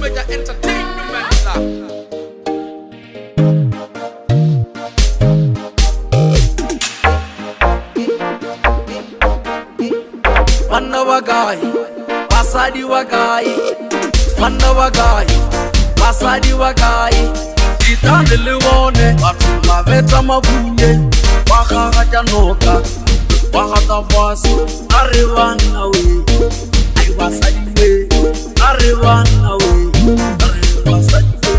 Makumeja Entertainment. Manna wagai, basadi wagai, manna wagai, basadi wagai. Itande liwone, batu mabeta mabunye, wakaga Dinoka, wakata fasi, arivana we, ay basadi we, arivana we, basadi we.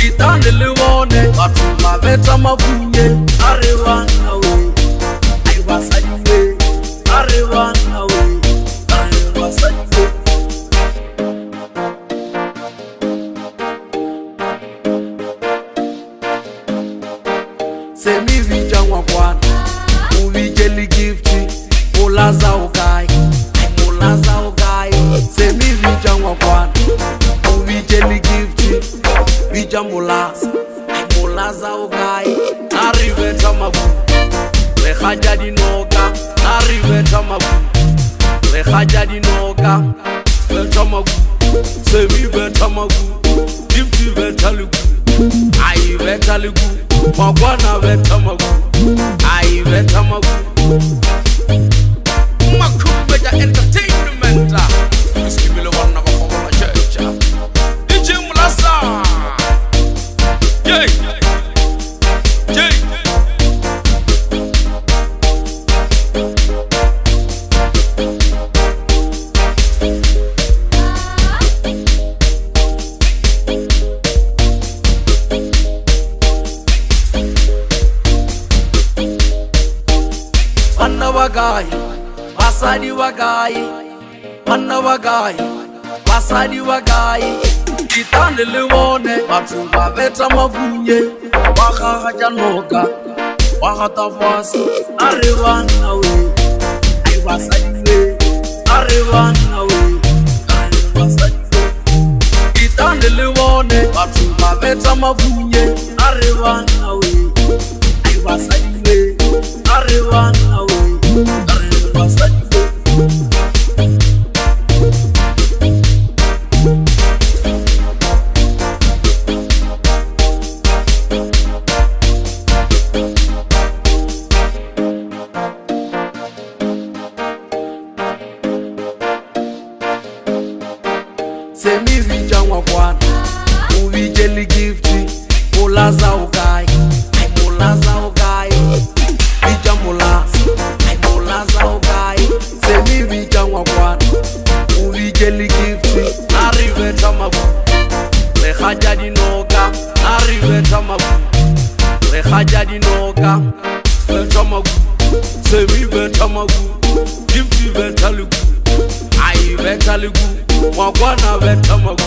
Itande liwone, batu mabeta mabunye, arivana we, ay basadi we, arivana we, basadi we. Semi vija wakwana, uvijeli gifti, Molaza ugai, Molaza ugai. Semi vija wakwana, uvijeli gifti, vija Molaza, Molaza ugai. Arriveta mabu, Kgatsa Dinoka, arriveta mabu, Kgatsa Dinoka, veta mabu, semi veta mabu, gifti veta lugu, ai veta lugu. Mabwana veta magu, ai veta magu. Makumeja Entertainment. Usikimile wana wakola checha. DJ Molaza. Yay. Yay. Manna wagai, basadi wagai, manna wagai, basadi wagai. Itande liwone, batu mabeta mabunye, wakaga Dinoka, wakata fasi, arivana we, ay basadi we, arivana we, basadi we. Itande liwone, batu mabeta mabunye, arivana we, ay basadi we, arivana we, basadi we. Semi vija wakwana, uvijeli gifti, Molaza ugai, Molaza ugai. Vija Molaza, Molaza ugai. Semi vija wakwana, uvijeli gifti, arriveta mabu, Kgatsa Dinoka, arriveta mabu, Kgatsa Dinoka, veta mabu, semi veta mabu, gifti veta lugu, ai veta lugu. Mabwana veta magu,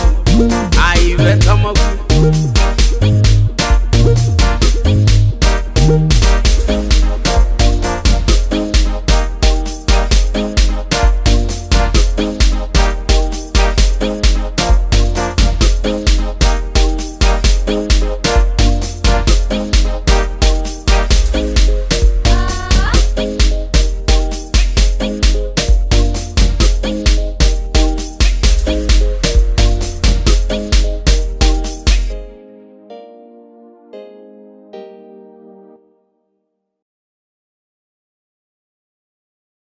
ai veta magu.